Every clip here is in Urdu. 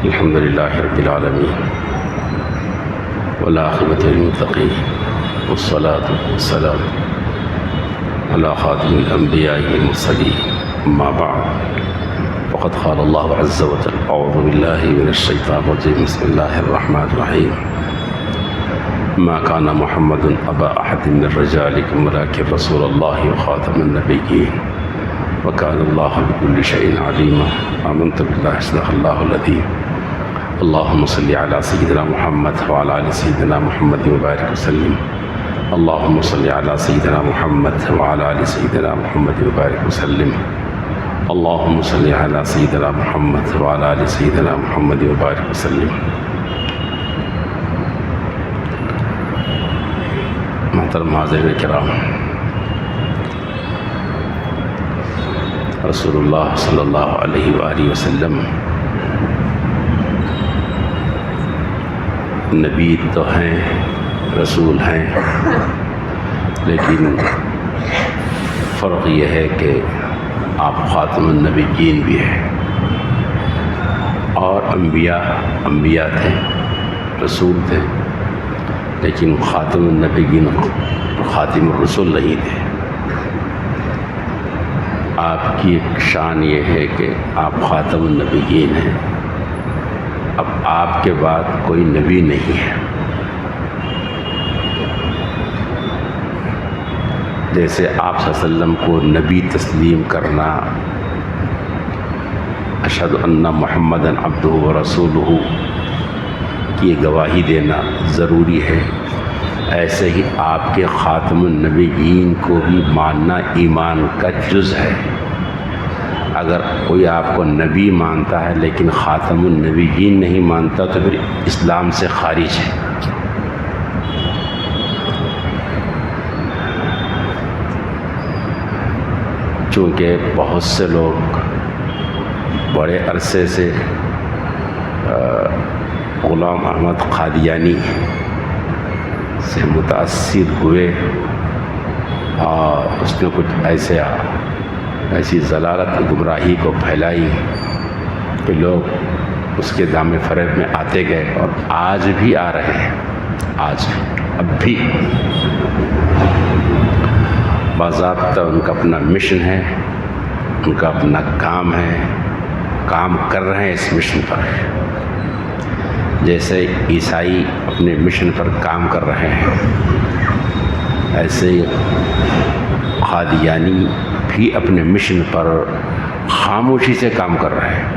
الحمد لله رب العالمين والعاقبة للمتقين والصلاة والسلام على خاتم الأنبياء والمرسلين أما بعد فقد قال الله عز وجل أعوذ بالله من الشيطان الرجيم بسم الله الرحمن الرحيم ما كان محمد أبا أحد من رجالكم ولكن رسول الله وخاتم النبيين وكان الله بكل شيء عليما آمنت بالله صدق الله العظيم اللهم صل على سيدنا محمد وعلى آل سيدنا محمد وبارك وسلم اللهم صل على سيدنا محمد وعلى آل سيدنا محمد وبارك وسلم اللهم صل على سيدنا محمد وعلى آل سيدنا محمد وبارك وسلم. محترم حاضرین کرام، رسول اللہ صلی اللہ علیہ وآلہ وسلم نبی تو ہیں، رسول ہیں، لیکن فرق یہ ہے کہ آپ خاتم النبیین بھی ہیں اور انبیاء تھے، رسول تھے، لیکن خاتم النبیین خاتم الرسول نہیں تھے. آپ کی ایک شان یہ ہے کہ آپ خاتم النبیین ہیں. اب آپ کے بعد کوئی نبی نہیں ہے. جیسے آپ صلی اللہ علیہ وسلم کو نبی تسلیم کرنا، اشہد ان محمدً عبدہ ورسولہ کی گواہی دینا ضروری ہے، ایسے ہی آپ کے خاتم النبیین کو بھی ماننا ایمان کا جز ہے. اگر کوئی آپ کو نبی مانتا ہے لیکن خاتم النبیین نہیں مانتا تو پھر اسلام سے خارج ہے. چونکہ بہت سے لوگ بڑے عرصے سے غلام احمد قادیانی سے متاثر ہوئے اور اس نے کچھ ایسی ضلالت گمراہی کو پھیلائی کہ لوگ اس کے دام فریب میں آتے گئے اور آج بھی آ رہے ہیں. آج بھی، اب بھی باضابطہ ان کا اپنا مشن ہے، ان کا اپنا کام ہے، کام کر رہے ہیں اس مشن پر. جیسے عیسائی اپنے مشن پر کام کر رہے ہیں، ایسے ہی قادیانی بھی اپنے مشن پر خاموشی سے کام کر رہے ہیں.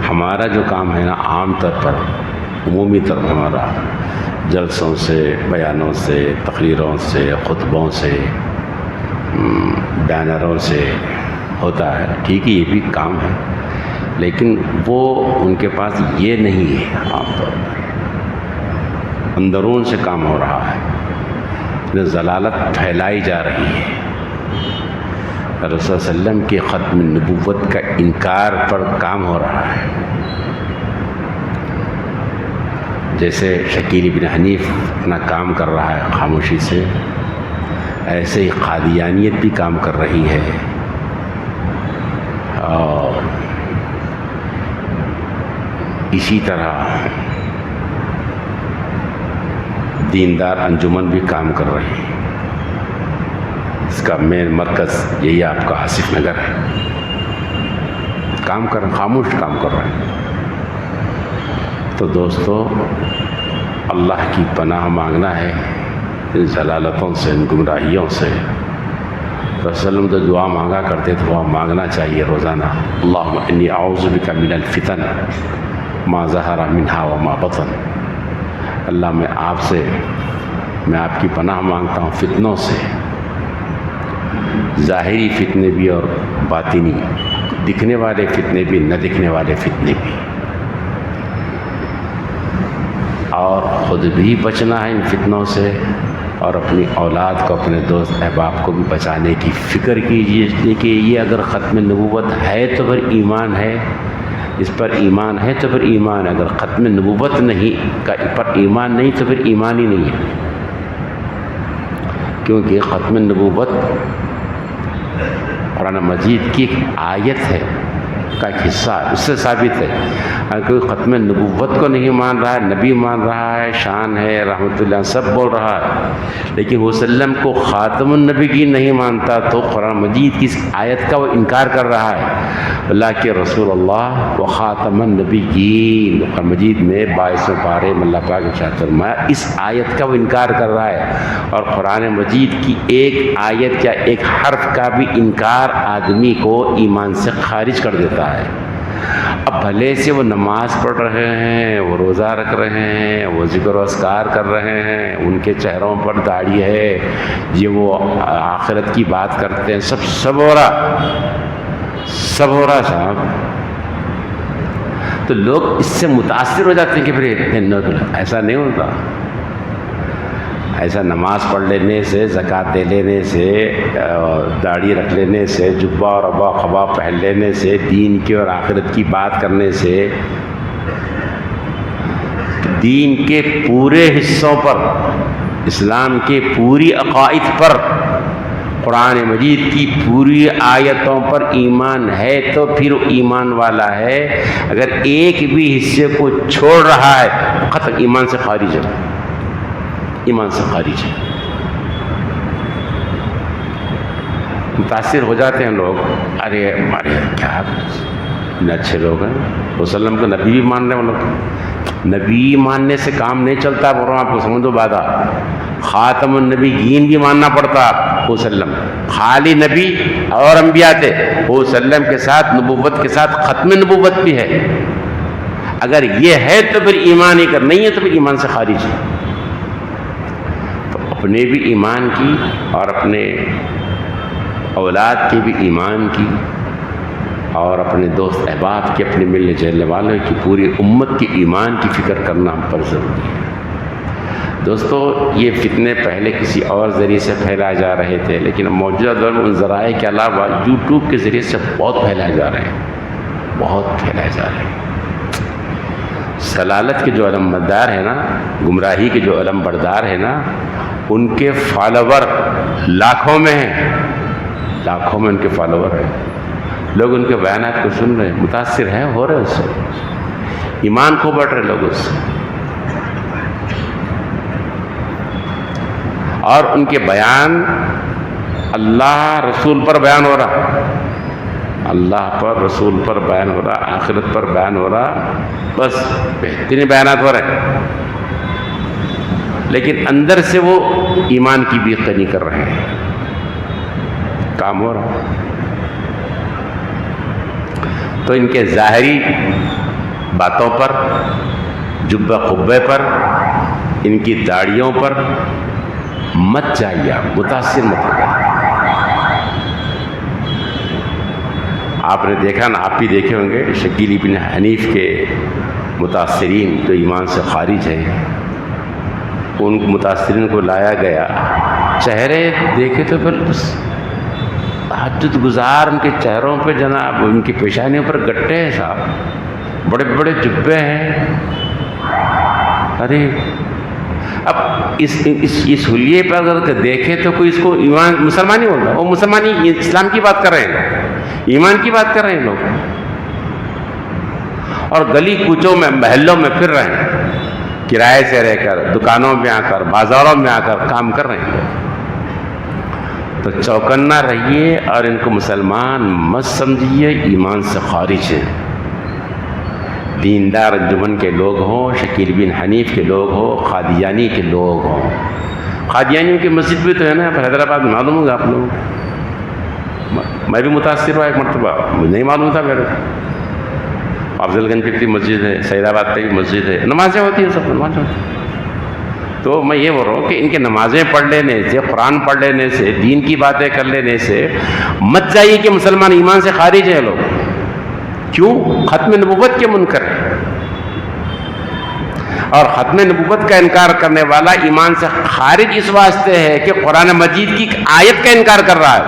ہمارا جو کام ہے نا، عام طور پر عمومی طور پر ہمارا جلسوں سے، بیانوں سے، تقریروں سے، خطبوں سے، بینروں سے ہوتا ہے. ٹھیک ہے، یہ بھی کام ہے، لیکن وہ ان کے پاس یہ نہیں ہے. عام طور پر اندرون سے کام ہو رہا ہے، ضلالت پھیلائی جا رہی ہے. رسول صلی اللہ علیہ وسلم کے ختم نبوت کا انکار پر کام ہو رہا ہے. جیسے شکیل بن حنیف اپنا کام کر رہا ہے خاموشی سے، ایسے ہی قادیانیت بھی کام کر رہی ہے. اور اسی طرح دیندار انجمن بھی کام کر رہی ہے. اس کا مین مرکز یہی آپ کا آصف نگر ہے. کام کر، خاموش کام کر رہے ہیں. تو دوستو، اللہ کی پناہ مانگنا ہے ان ضلالتوں سے، ان گمراہیوں سے. رسول اللہ علیہ وسلم تو دعا مانگا کرتے تھے، دعا مانگنا چاہیے روزانہ. اللہم انی اعوذ بک من الفتن ما ظہر منہا وما بطن. اللہ میں آپ کی پناہ مانگتا ہوں فتنوں سے، ظاہری فتنے بھی اور باطنی، دکھنے والے فتنے بھی، نہ دکھنے والے فتنے بھی. اور خود بھی بچنا ہے ان فتنوں سے، اور اپنی اولاد کو، اپنے دوست احباب کو بھی بچانے کی فکر کیجیے کہ یہ اگر ختم نبوت ہے تو پھر ایمان ہے، اس پر ایمان ہے تو پھر ایمان. اگر ختم نبوت نہیں پر ایمان نہیں تو پھر ایمان ہی نہیں ہے. کیونکہ ختم نبوت قرآن مجید کی ایک آیت ہے کا ایک حصہ ہے، اس سے ثابت ہے۔ اگر کوئی ختم نبوت کو نہیں مان رہا ہے، نبی مان رہا ہے، شان ہے، رحمت اللہ سب بول رہا ہے، لیکن وہ وسلم کو خاتم النبیین نہیں مانتا تو قرآن مجید کی اس آیت کا وہ انکار کر رہا ہے۔ اللہ کے رسول اللہ و خاتم النبیین، قرآن مجید میں 22 پارے میں اللہ پاک نے ارشاد فرمایا، اس آیت کا وہ انکار کر رہا ہے۔ اور قرآن مجید کی ایک آیت یا ایک حرف کا بھی انکار آدمی کو ایمان سے خارج کر دیتا ہے۔ اب بھلے سے وہ نماز پڑھ رہے ہیں، وہ روزہ رکھ رہے ہیں، وہ ذکر و اذکار کر رہے ہیں، ان کے چہروں پر داڑھی ہے، یہ وہ آخرت کی بات کرتے ہیں، سب ہو رہا صاحب، تو لوگ اس سے متاثر ہو جاتے ہیں کہ پھر ایسا نہیں ہوتا۔ ایسا نماز پڑھ لینے سے، زکوٰۃ دے لینے سے، داڑھی رکھ لینے سے، جبہ اور ابا خبا پہن لینے سے، دین کی اور آخرت کی بات کرنے سے دین کے پورے حصوں پر، اسلام کے پوری عقائد پر، قرآن مجید کی پوری آیتوں پر ایمان ہے تو پھر ایمان والا ہے۔ اگر ایک بھی حصے کو چھوڑ رہا ہے ختم، ایمان سے خارج ہے، ایمان سے خارج ہے۔ متاثر ہو جاتے ہیں لوگ، ارے ہمارے کیا اچھے لوگ ہیں، وسلم کو نبی بھی مان رہے ہیں، وہ لوگ نبی ماننے سے کام نہیں چلتا، بول رہا ہوں آپ کو سمجھو بات، خاتم النبیین بھی ماننا پڑتا وسلم، خالی نبی اور انبیاء تھے، وسلم کے ساتھ نبوت کے ساتھ ختم نبوت بھی ہے۔ اگر یہ ہے تو پھر ایمان ہی کر، نہیں ہے تو پھر ایمان سے خارج ہے۔ اپنے بھی ایمان کی اور اپنے اولاد کے بھی ایمان کی اور اپنے دوست احباب کی، اپنے ملنے جلنے والوں کی، پوری امت کی ایمان کی فکر کرنا ہم پر ضروری ہے۔ دوستو، یہ فتنے پہلے کسی اور ذریعے سے پھیلائے جا رہے تھے، لیکن موجودہ دور میں ان ذرائع کے علاوہ یوٹیوب کے ذریعے سے بہت پھیلائے جا رہے ہیں، بہت پھیلائے جا رہے ہیں۔ سلالت کے جو علم بردار ہیں نا، گمراہی کے جو علم بردار ہیں نا، ان کے فالوور لاکھوں میں ہیں، لاکھوں میں ان کے فالوور ہیں۔ لوگ ان کے بیانات کو سن رہے ہیں، متاثر ہیں، ہو رہے ہیں اس سے، ایمان کو بڑھ رہے لوگ اس سے، اور ان کے بیان اللہ رسول پر بیان ہو رہا، اللہ پر رسول پر بیان ہو رہا، آخرت پر بیان ہو رہا، بس بہترین بیانات ہو رہے ہیں، لیکن اندر سے وہ ایمان کی بھی نہیں کر رہے ہیں، کام ہو رہا۔ تو ان کے ظاہری باتوں پر، جبہ قبے پر، ان کی داڑھیوں پر مت جائیے، آپ متاثر مت ہو جائیے۔ آپ نے دیکھا نا، آپ بھی دیکھے ہوں گے، شکیل بن حنیف کے متاثرین جو ایمان سے خارج ہیں، ان متاثرین کو لایا گیا، چہرے دیکھے تو پھر تہجد گزار، ان کے چہروں پہ جناب، ان کی پیشانیوں پر گٹے ہیں صاحب، بڑے بڑے جبے ہیں۔ ارے اب اس حلیے پہ اگر دیکھے تو کوئی اس کو ایمان مسلمان ہی ہوگا، وہ مسلمانی اسلام کی بات کر رہے ہیں، ایمان کی بات کر رہے ہیں لوگ، اور گلی کوچوں میں، محلوں میں پھر رہے ہیں، کرائے سے رہ کر، دکانوں میں آ کر، بازاروں میں آ کر کام کر رہے ہیں۔ تو چوکنا رہیے اور ان کو مسلمان مت سمجھیے، ایمان سے خارج ہیں۔ دیندار انجمن کے لوگ ہوں، شکیل بن حنیف کے لوگ ہوں، قادیانی کے لوگ ہوں۔ قادیانیوں کی مسجد بھی تو ہے نا حیدرآباد میں، معلوم ہوگا آپ لوگوں کو، میں بھی متاثر ہوا ایک مرتبہ، مجھے نہیں معلوم تھا میرے کو۔ افضل گنج پہ بھی مسجد ہے، سعید آباد پہ بھی مسجد ہے، نمازیں ہوتی ہیں، سب نمازیں ہوتی ہیں۔ تو میں یہ بول رہا ہوں کہ ان کے نمازیں پڑھ لینے سے، قرآن پڑھ لینے سے، دین کی باتیں کر لینے سے مت جائیے کہ مسلمان ایمان سے خارج ہیں لوگ۔ کیوں؟ ختم نبوت کے منکر ہیں، اور ختم نبوت کا انکار کرنے والا ایمان سے خارج اس واسطے ہے کہ قرآن مجید کی ایک آیت کا انکار کر رہا ہے،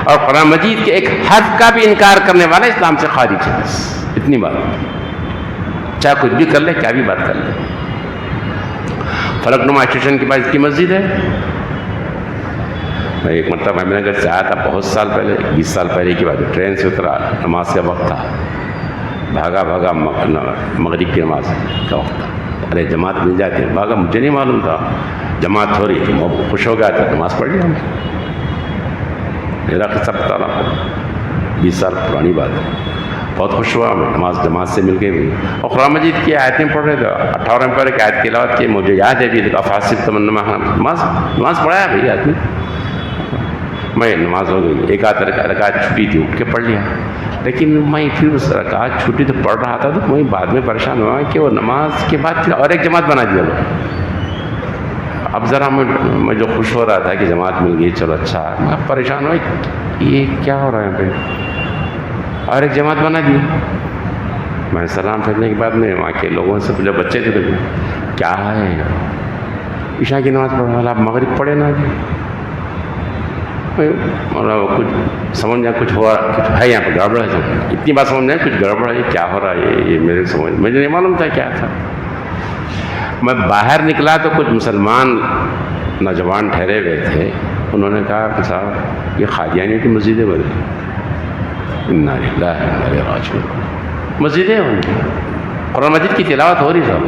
اور قرآن مجید کے ایک حرف کا بھی انکار کرنے والا اسلام سے خارج ہے۔ بس اتنی بات، چاہے کچھ بھی کر لے، کیا بھی بات کر لے۔ فلک نما اسٹیشن کے پاس اس کی مسجد ہے، میں ایک مرتبہ میں نے گھر سے آیا تھا بہت سال پہلے، 20 سال پہلے کی بات ہے، ٹرین سے اترا، نماز کا وقت تھا، بھاگا مغرب کی نماز کا وقت تھا، ارے جماعت مل جاتی ہے، بھاگا، مجھے نہیں معلوم تھا جماعت ہو رہی تھی، میں خوش ہو گیا تھا، نماز پڑھ لیا میرا قصہ بتا رہا ہوں، 20 سال پرانی بات ہے، بہت خوش ہوا میں، نماز جماعت سے مل کے بھی، اور قرآن مجید کی آیتیں پڑھ رہے تھے، 18 پارے کی آیت کی تلاوت کی، مجھے یاد ہے بھی، افحسبتم انما نماز پڑھایا بھائی آدمی، میں نماز ہو گئی، ایک آدھ رکعت چھٹی تھی، اٹھ کے پڑھ لیا، لیکن میں پھر اس رکعت چھٹی تو پڑھ رہا تھا، تو میں بعد میں پریشان ہوا کہ وہ نماز کے بعد پھر اور ایک جماعت بنا دیا لوگ، اب ذرا میں جو خوش ہو رہا تھا کہ جماعت مل گئی، چلو اچھا، میں پریشان ہوا یہ کیا ہو رہا ہے پہ، اور ایک جماعت بنا دی، میں سلام پھیرنے کے بعد میں وہاں کے لوگوں سے جو بچے تھے کیا ہے، عشاء کی نماز پڑھنے والا، آپ مغرب پڑھے نا جی، کچھ سمجھ جائیں کچھ ہوا، کچھ ہے یہاں پہ گڑبڑ ہے، اتنی بات سمجھ جائیں کچھ گڑبڑ ہے، کیا ہو رہا ہے، یہ میرے سمجھ مجھے نہیں معلوم تھا کیا تھا، میں باہر نکلا تو کچھ مسلمان نوجوان ٹھہرے ہوئے تھے، انہوں نے کہا کہ صاحب یہ قادیانیوں کی مسجدیں بنی، انا للہ و انا الیہ راجعون، مسجدیں ہوں گی، قرآن مجید کی تلاوت ہو رہی صاحب،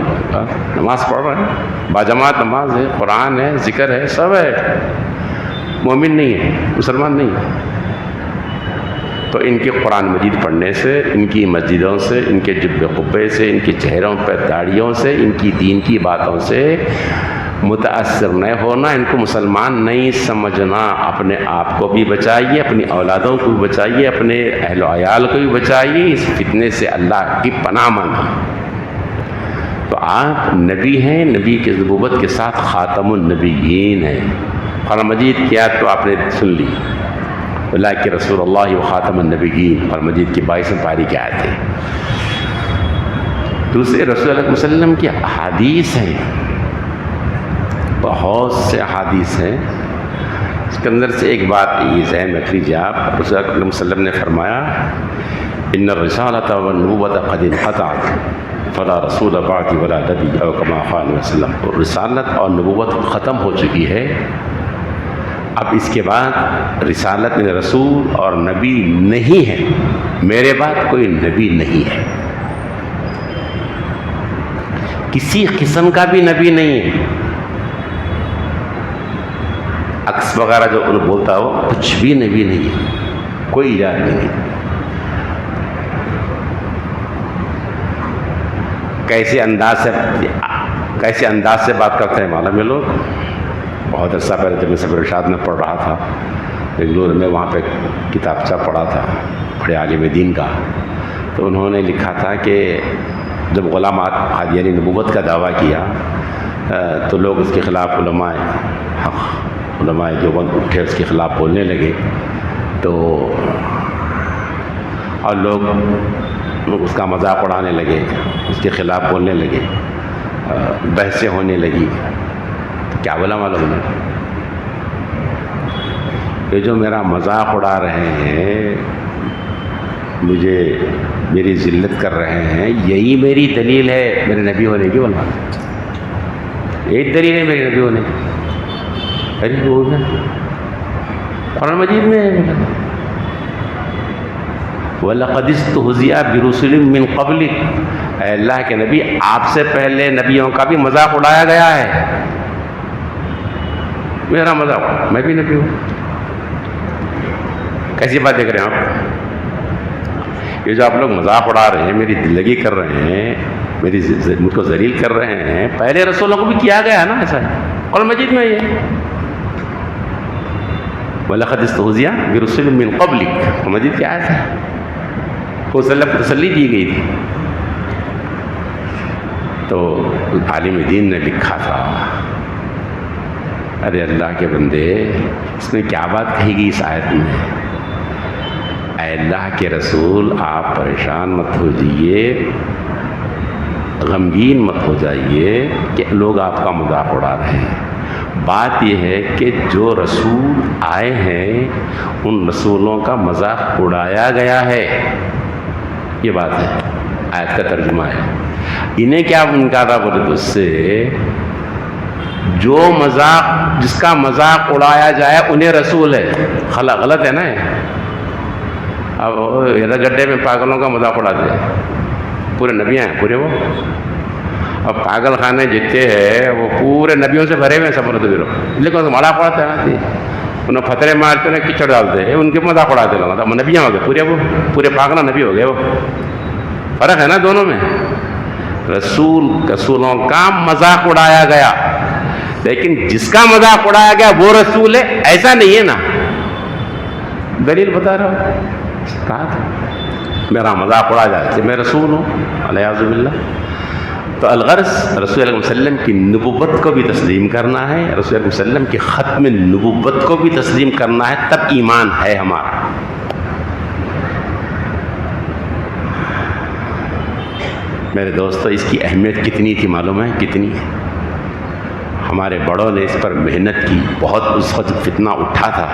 نماز پڑھ رہے ہیں، باجماعت نماز ہے، قرآن ہے، ذکر ہے، سب ہے، مومن نہیں ہے، مسلمان نہیں ہے، تو ان کے قرآن مجید پڑھنے سے، ان کی مسجدوں سے، ان کے جب قبے سے، ان کے چہروں پہ داڑھیوں سے، ان کی دین کی باتوں سے متاثر نہیں ہونا، ان کو مسلمان نہیں سمجھنا، اپنے آپ کو بھی بچائیے، اپنی اولادوں کو بھی بچائیے، اپنے اہل و عیال کو بھی بچائیے، اس فتنے سے اللہ کی پناہ مانگیے۔ تو آپ نبی ہیں، نبی کی نبوت کے ساتھ خاتم النبیین ہیں، قرآن مجید کی آیت تو آپ نے سن لی، اللہ کے رسول اللہ و خاتم النبیین، قرآن مجید کی 22 پاری کی آیت ہے، دوسرے رسول اللہ علیہ وسلم کی احادیث ہیں، بہت سے احادیث ہیں، اس کے اندر سے ایک بات یہ ذہن رکھ لیجیے آپ، رسول اللہ علیہ وسلم نے فرمایا ان الرسالۃ والنبوۃ قد انقطعت فلا رسول بعدی ولا نبی او کما قال علیہ وسلم، رسالت اور نبوت ختم ہو چکی ہے، اب اس کے بعد رسالت میں رسول اور نبی نہیں ہے، میرے بعد کوئی نبی نہیں ہے، کسی قسم کا بھی نبی نہیں ہے، عکس وغیرہ جو انہوں بولتا ہو کچھ بھی نبی نہیں ہے، کوئی ایجاد نہیں ہے، کیسے انداز سے بات کرتے ہیں معلوم ہے لوگ، بہت عرصہ پہلے جب میں سفر ارشاد میں پڑھ رہا تھا بنگلور میں، وہاں پہ کتابچہ پڑھا تھا بڑے عالم دین کا، تو انہوں نے لکھا تھا کہ جب غلام قادیانی نبوت کا دعویٰ کیا تو لوگ اس کے خلاف علماء حق، علماء دیوبند اٹھے اس کے خلاف بولنے لگے، تو اور لوگ اس کا مذاق اڑانے لگے، اس کے خلاف بولنے لگے، بحثیں ہونے لگی، کیا بولا معلوم ہے، یہ جو میرا مذاق اڑا رہے ہیں، مجھے میری ذلت کر رہے ہیں، یہی میری دلیل ہے میرے نبی ہونے کی، بولنا ایک دلیل ہے میرے نبی ہونے کی، ارے وہ قرآن مجید میں ہے، وَلَقَدِ اسْتُهْزِئَ بِرُسُلٍ مِّن قَبْلِكَ، اے اللہ کے نبی آپ سے پہلے نبیوں کا بھی مذاق اڑایا گیا ہے، میرا مذاق، میں بھی نبی ہوں، کیسی بات دیکھ رہے ہیں آپ، یہ جو آپ لوگ مذاق اڑا رہے ہیں، میری دلگی کر رہے ہیں، مجھ کو ذلیل کر رہے ہیں، پہلے رسولوں کو بھی کیا گیا ہے نا ایسا، قرآن مجید میں یہ وَلَقَدِ اسْتُهْزِئَ بِرُسُلٍ مِّن قَبْلِكَ، قرآن مجید کی آیت ہے، کو تسلی دی گئی تھی، تو عالم دین نے لکھا تھا، ارے اللہ کے بندے اس میں کیا بات کہی گئی اس آیت میں، اے اللہ کے رسول آپ پریشان مت ہو جائیے، غمگین مت ہو جائیے کہ لوگ آپ کا مذاق اڑا رہے ہیں، بات یہ ہے کہ جو رسول آئے ہیں ان رسولوں کا مذاق اڑایا گیا ہے، یہ بات ہے، آیت کا ترجمہ ہے، انہیں کیا ان کا تھا بولے تو اس سے جو مذاق جس کا مذاق اڑایا جائے انہیں رسول ہے. غلط ہے نا. اب گڈھے میں پاگلوں کا مذاق اڑاتے ہیں, پورے نبیاں ہیں پورے وہ. اب پاگل خانے جتنے ہیں وہ پورے نبیوں سے بھرے ہوئے ہیں سب ردویروں, لیکن مذاق اڑاتے ہیں. انہیں پتھرے مارتے ہیں, کچڑ ڈالتے ہیں, ان کے مذاق اڑاتے لوگ. اب نبیاں ہو گئے پورے, وہ پورے پاگل نبی ہو گئے. وہ فرق ہے نا دونوں میں. رسولوں کا مذاق اڑایا گیا, لیکن جس کا مذاق اڑایا گیا وہ رسول ہے ایسا نہیں ہے نا. دلیل بتا رہا ہوں. کہا تھا میرا مذاق اڑا جائے میں رسول ہوں, الیاذ باللہ. تو الغرض رسول اللہ علیہ وسلم کی نبوت کو بھی تسلیم کرنا ہے, رسول اللہ علیہ وسلم کی ختم نبوت کو بھی تسلیم کرنا ہے, تب ایمان ہے ہمارا. میرے دوستو اس کی اہمیت کتنی تھی معلوم ہے, کتنی. ہمارے بڑوں نے اس پر محنت کی. بہت اس وقت فتنہ اٹھا تھا,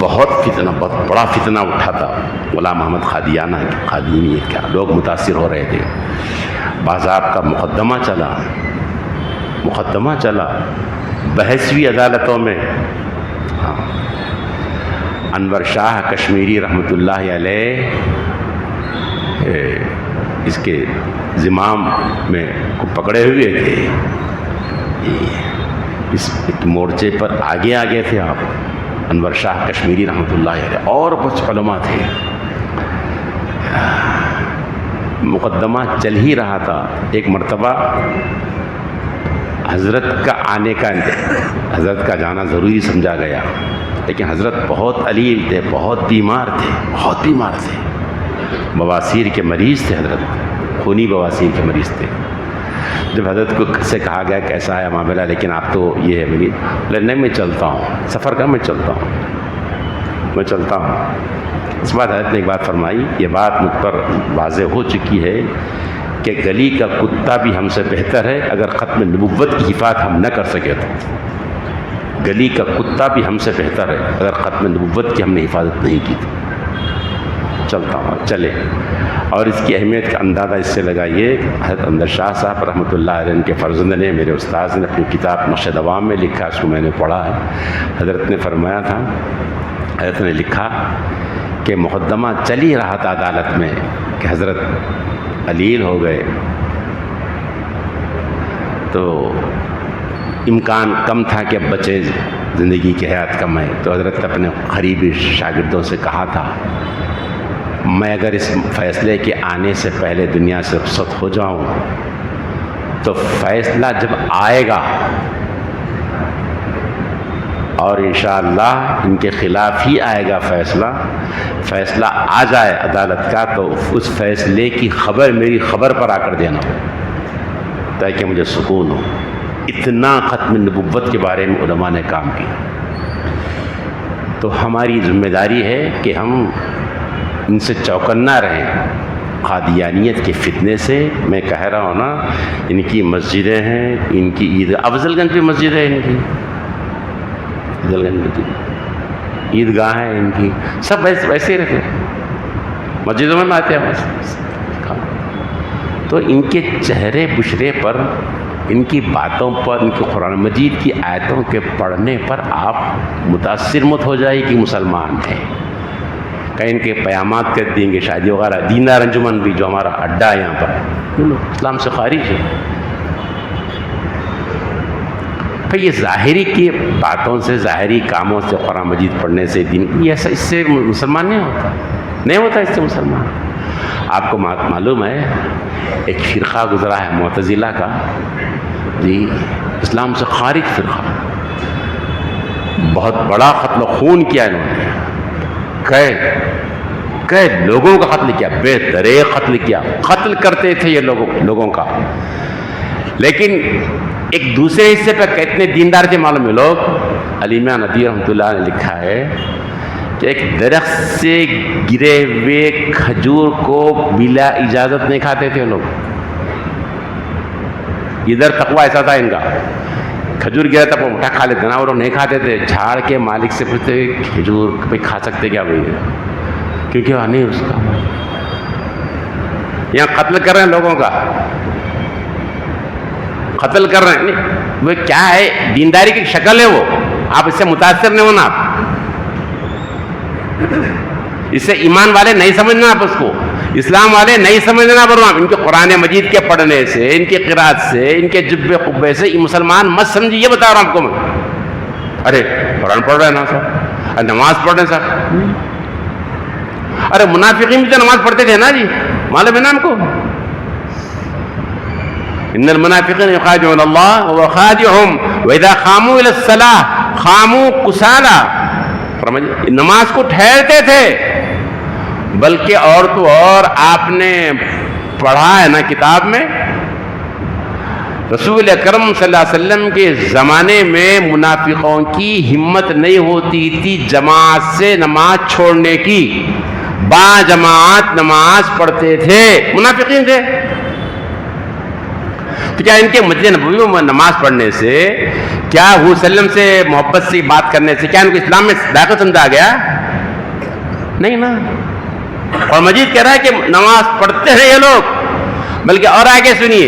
بہت بڑا فتنہ اٹھا تھا. غلام محمد قادیانی کیا لوگ متاثر ہو رہے تھے. بازاب کا مقدمہ چلا بحث بھی عدالتوں میں. ہاں, انور شاہ کشمیری رحمۃ اللہ علیہ اس کے زمام میں کو پکڑے ہوئے تھے. اس مورچے پر آگے تھے آپ, انور شاہ کشمیری رحمۃ اللہ علیہ, اور کچھ علماء تھے. مقدمہ چل ہی رہا تھا. ایک مرتبہ حضرت کا جانا ضروری سمجھا گیا, لیکن حضرت بہت علیل تھے, بہت بیمار تھے. بواسیر کے مریض تھے حضرت, خونی بواسیر کے مریض تھے. جب حضرت کو سے کہا گیا کیسا ہے معاملہ, لیکن آپ تو یہ ہے مریض, نہیں میں چلتا ہوں, سفر کا میں چلتا ہوں. اس بعد حضرت نے ایک بات فرمائی, یہ بات مجھ پر واضح ہو چکی ہے کہ گلی کا کتا بھی ہم سے بہتر ہے اگر ختم نبوت کی حفاظت ہم نہ کر سکے تو. گلی کا کتا بھی ہم سے بہتر ہے اگر ختم نبوت کی ہم نے حفاظت نہیں کی تو. چلتا ہوں, چلے. اور اس کی اہمیت کا اندازہ اس سے لگائیے, حضرت انور شاہ صاحب رحمۃ اللہ علیہ کے فرزند نے, میرے استاذ نے اپنی کتاب نقش دوام میں لکھا, اس کو میں نے پڑھا ہے. حضرت نے فرمایا تھا, حضرت نے لکھا کہ مقدمہ چل ہی رہا تھا عدالت میں کہ حضرت علیل ہو گئے, تو امکان کم تھا کہ اب بچے, زندگی کی حیات کم ہے. تو حضرت اپنے قریبی شاگردوں سے کہا تھا, میں اگر اس فیصلے کے آنے سے پہلے دنیا سے رخصت ہو جاؤں تو فیصلہ جب آئے گا اور انشاءاللہ ان کے خلاف ہی آئے گا فیصلہ آ جائے عدالت کا, تو اس فیصلے کی خبر میری خبر پر آ کر دینا تاکہ مجھے سکون ہو. اتنا ختم نبوت کے بارے میں علماء نے کام کیا. تو ہماری ذمہ داری ہے کہ ہم ان سے چوکنا رہیں. قادیانیت کے فتنے سے میں کہہ رہا ہوں نا, ان کی مسجدیں ہیں, ان کی عید, افضل گنج پہ مسجد ہے ان کی, افضل گنج پہ عیدگاہ ہے ان کی, سب ویسے ہی رہتے, مسجدوں میں آتے ہیں بس. تو ان کے چہرے بشرے پر, ان کی باتوں پر, ان کے قرآن مجید کی آیتوں کے پڑھنے پر آپ متاثر مت ہو جائے کہ مسلمان ہیں. کہیں ان کے پیامات کر دیں گے شادی وغیرہ. دیندار انجمن بھی جو ہمارا اڈا ہے یہاں پر, اسلام سے خارج ہے. پھر یہ ظاہری کی باتوں سے, ظاہری کاموں سے, قرآن مجید پڑھنے سے دین, یہ ایسا اس سے مسلمان نہیں ہوتا اس سے مسلمان. آپ کو معلوم ہے ایک فرقہ گزرا ہے معتزلہ کا, جی اسلام سے خارج فرقہ, بہت بڑا قتل و خون کیا انہوں نے, کئی لوگوں کا قتل کیا, بے دریغ قتل کیا, قتل کرتے تھے یہ لوگوں کا. لیکن ایک دوسرے حصے پہ کتنے دیندار تھے معلوم ہے لوگ. علی میاں ندوی رحمۃ اللہ نے لکھا ہے کہ ایک درخت سے گرے ہوئے کھجور کو بلا اجازت نہیں کھاتے تھے لوگ. ادھر تقوی ایسا تھا ان کا, کھجور گرا تھا وہ اٹھا کھا لیتے نا, اور نہیں کھاتے تھے. جھاڑ کے مالک سے پوچھتے کھجور بھائی کھا سکتے کیا بھائی, کیونکہ وہاں نہیں اس کا. یہاں قتل کر رہے ہیں لوگوں کا, قتل کر رہے ہیں, نہیں وہ کیا ہے؟ دینداری کی شکل ہے وہ. آپ اس سے متاثر نہیں ہونا. اس سے ایمان والے نہیں سمجھنا آپ اس کو, اسلام والے نہیں سمجھنا. برما ان کے قرآن مجید کے پڑھنے سے, ان کی قرات سے, ان کے جبے قبے سے یہ مسلمان مت سمجھیے. یہ بتا رہا ہوں آپ کو میں. ارے قرآن پڑھ رہے ہیں نا سر, نماز پڑھ رہے ہیں سر. ارے منافقین بھی تو نماز پڑھتے تھے نا جی, معلوم ہے نا ہم کو. ان المنافقین یخادعون اللہ وهو خادعهم واذا قاموا الى الصلاة قاموا کسالى. نماز کو ٹھہرتے تھے, بلکہ اور تو اور آپ نے پڑھا ہے نا کتاب میں, رسول اکرم صلی اللہ علیہ وسلم کے زمانے میں منافقوں کی ہمت نہیں ہوتی تھی جماعت سے نماز چھوڑنے کی. با جماعت نماز پڑھتے تھے, منافقین تھے. تو کیا ان کے مسجد نبوی میں نماز پڑھنے سے, کیا حضور صلی اللہ علیہ وسلم سے محبت سے بات کرنے سے کیا ان کو اسلام میں داخل سمجھا گیا؟ نہیں نا. اور مجید کہہ رہا ہے کہ نماز پڑھتے ہیں یہ لوگ. بلکہ اور آگے سنیے,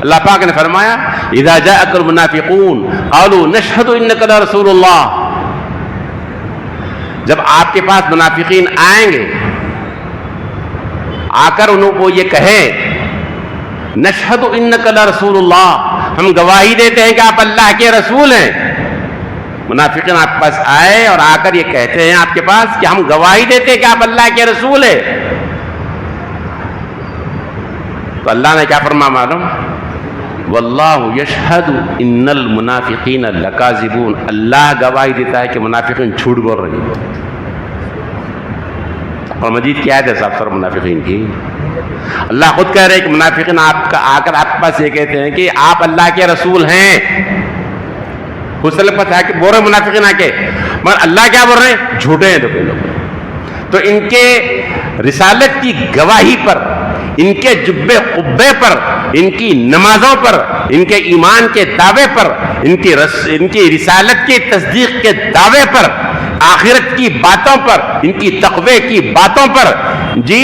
اللہ پاک نے فرمایا اذا جاءك المنافقون قالوا نشهد انك لرسول اللہ. جب آپ کے پاس منافقین آئیں گے, آ کر انہوں کو یہ کہیں نشہد انک لرسول اللہ, ہم گواہی دیتے ہیں کہ آپ اللہ کے رسول ہیں. منافقین آپ کے پاس آئے اور آ کر یہ کہتے ہیں آپ کے پاس کہ ہم گواہی دیتے ہیں کہ آپ اللہ کے رسول ہیں. تو اللہ نے کیا فرمایا معلوم؟ واللہ یشہد ان المنافقین لکاذبون. اللہ گواہی دیتا ہے کہ منافقین جھوٹ بول رہے ہیں. اور مجید کی آیت ہے صاحب سر منافقین کی. اللہ خود کہہ رہے ہیں کہ منافقین آپ کا آ کر آپ کے پاس یہ کہتے ہیں کہ آپ اللہ کے رسول ہیں. حسن پتہ ہے کہ بول رہے منافقین آ کے, مگر اللہ کیا بول رہے ہیں؟ جھوٹے ہیں لوگ. تو ان کے رسالت کی گواہی پر, ان کے جبے قبے پر, ان کی نمازوں پر, ان کے ایمان کے دعوے پر, ان کی رسالت کی تصدیق کے دعوے پر, آخرت کی باتوں پر, ان کی تقوی کی باتوں پر, جی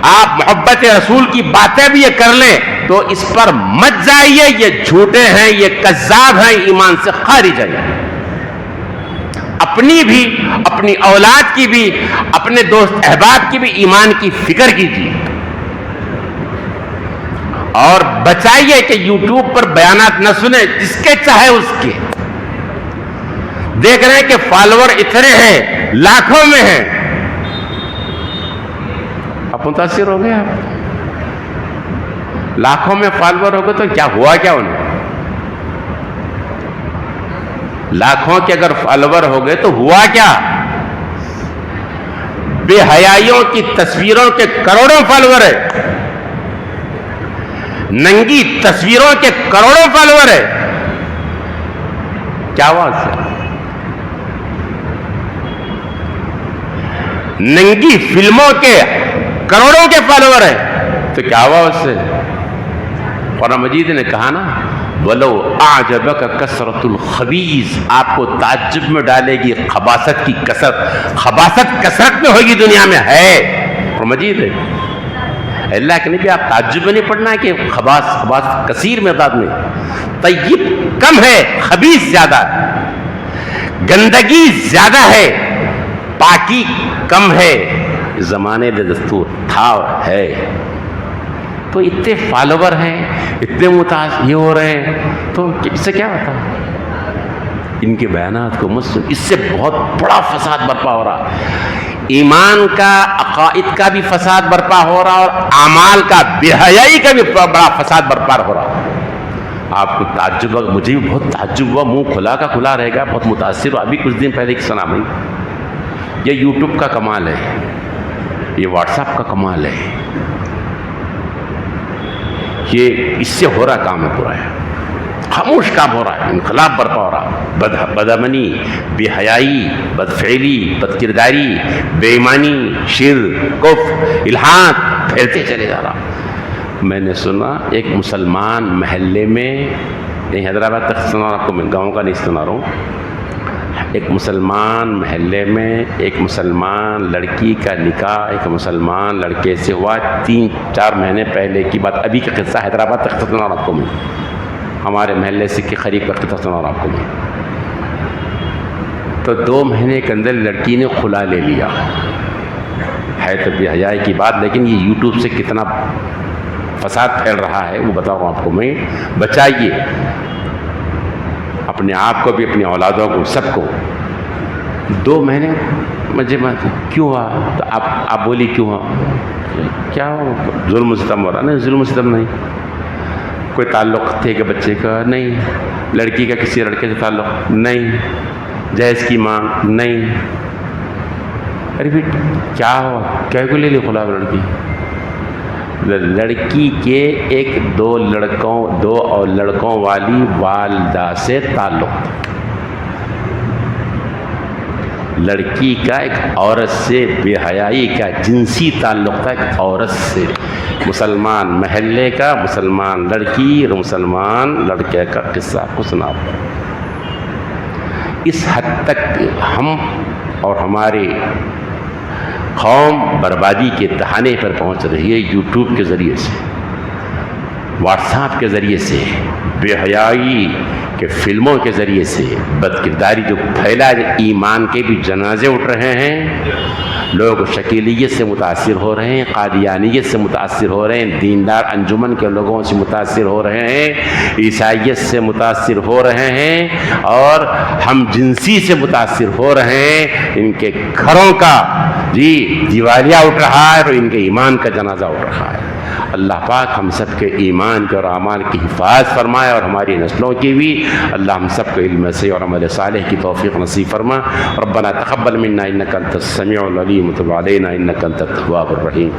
آپ محبت رسول کی باتیں بھی یہ کر لیں تو اس پر مت جائیے, یہ جھوٹے ہیں, یہ کذاب ہیں, ایمان سے خارج ہیں. اپنی بھی, اپنی اولاد کی بھی, اپنے دوست احباب کی بھی ایمان کی فکر کیجیے. اور بچائیے کہ یوٹیوب پر بیانات نہ سنیں, جس کے چاہے اس کے. دیکھ رہے ہیں کہ فالوور اتنے ہیں, لاکھوں میں ہیں, آپ متاثر ہو گئے. آپ لاکھوں میں فالوور ہو گئے تو کیا ہوا کیا انہیں؟ لاکھوں کے اگر فالوور ہو گئے تو ہوا کیا؟ بے حیائیوں کی تصویروں کے کروڑوں فالوور ہے, ننگی تصویروں کے کروڑوں فالوور ہے. کیا ہوا اس سے؟ ننگی فلموں کے کروڑوں کے فالوور ہیں, تو کیا ہوا اس سے؟ قرآن مجید نے کہا نا وَلَوْ أَعْجَبَكَ كَثْرَةُ الْخَبِيثِ, آپ کو تعجب میں ڈالے گی خباثت کی کثرت. خباثت کثرت میں ہوگی دنیا میں ہے. قرآن مجید ہے. اللہ کے نبی آپ تعجب میں نہیں پڑھنا ہے کہ خباث کثیر مقدار میں, طیب کم ہے, خبیث زیادہ, گندگی زیادہ ہے, پاکی کم ہے. زمانے میں دستور تھا ہے. تو اتنے فالوور ہیں, اتنے متاثر یہ ہو رہے ہیں, تو اس سے کیا ہوتا؟ ان کے بیانات کو مت سن. اس سے بہت بڑا فساد برپا ہو رہا, ایمان کا, عقائد کا بھی فساد برپا ہو رہا, اور اعمال کا, بے حیائی کا بھی بڑا فساد برپا ہو رہا. آپ کو تعجب, مجھے بھی بہت تعجب ہوا, منہ کھلا کا کھلا رہے گا, بہت متاثر ہوا. ابھی کچھ دن پہلے کی سنا بھائی, یہ یوٹیوب کا کمال ہے, یہ واٹس ایپ کا کمال ہے, یہ اس سے ہو رہا کام ہے پورا ہے, خاموش کام ہو رہا ہے, انقلاب برپا ہو رہا. بدامنی, بے حیائی, بدفعلی, بدکرداری, بے ایمانی, شرک, کفر, الحاد پھیلتے چلے جا رہا. میں نے سنا ایک مسلمان محلے میں, نہیں حیدرآباد تک سنا رہا, آپ کو میں گاؤں کا نہیں سنا رہا ہوں, ایک مسلمان محلے میں ایک مسلمان لڑکی کا نکاح ایک مسلمان لڑکے سے ہوا. 3-4 مہینے پہلے کی بات, ابھی کا قصہ, حیدرآباد تک سنا رہا آپ کو میں. ہمارے محلے سے کہ قریب کا قصہ سنا رہا آپ کو میں. تو 2 مہینے کے اندر لڑکی نے خلا لے لیا. ہے تو بے حیائی کی بات، لیکن یہ یوٹیوب سے کتنا فساد پھیل رہا ہے وہ بتا رہا ہوں آپ کو میں. بچائیے اپنے آپ کو بھی، اپنی اولادوں کو، سب کو. 2 مہینے مجھے کیوں ہوا؟ تو آپ بولی کیوں ہوا؟ کیا ہو؟ ظلم و ستم ہو رہا. نہیں، ظلم و ستم نہیں. کوئی تعلق تھے کہ بچے کا؟ نہیں. لڑکی کا کسی لڑکے سے تعلق؟ نہیں. جہیز کی مانگ؟ نہیں. ارے پھر کیا ہوا؟ کیا کو لے لی خلا لڑکی؟ لڑکی کے دو لڑکوں والی والدہ سے تعلق تھا. لڑکی کا ایک عورت سے بے حیائی کا جنسی تعلق تھا، ایک عورت سے. مسلمان محلے کا، مسلمان لڑکی اور مسلمان لڑکے کا قصہ کو سنا. اس حد تک ہم اور ہماری قوم بربادی کے دہانے پر پہنچ رہی ہے. یوٹیوب کے ذریعے سے، واٹس ایپ کے ذریعے سے، بے حیائی کے فلموں کے ذریعے سے، بد کرداری جو پھیلا، ایمان کے بھی جنازے اٹھ رہے ہیں. لوگ شکیلیت سے متاثر ہو رہے ہیں، قادیانیت سے متاثر ہو رہے ہیں، دیندار انجمن کے لوگوں سے متاثر ہو رہے ہیں، عیسائیت سے متاثر ہو رہے ہیں، اور ہم جنسی سے متاثر ہو رہے ہیں. ان کے گھروں کا دیوالیہ اٹھ رہا ہے اور ان کے ایمان کا جنازہ اٹھ رہا ہے. اللہ پاک ہم سب کے ایمان کے اور اعمال کی حفاظت فرمائے، اور ہماری نسلوں کی بھی. اللہ ہم سب کو علم سے اور عمل صالح کی توفیق نصیب فرما. ربنا تقبل منا انک انت السمیع العلیم وتب علینا انک انت التواب الرحیم.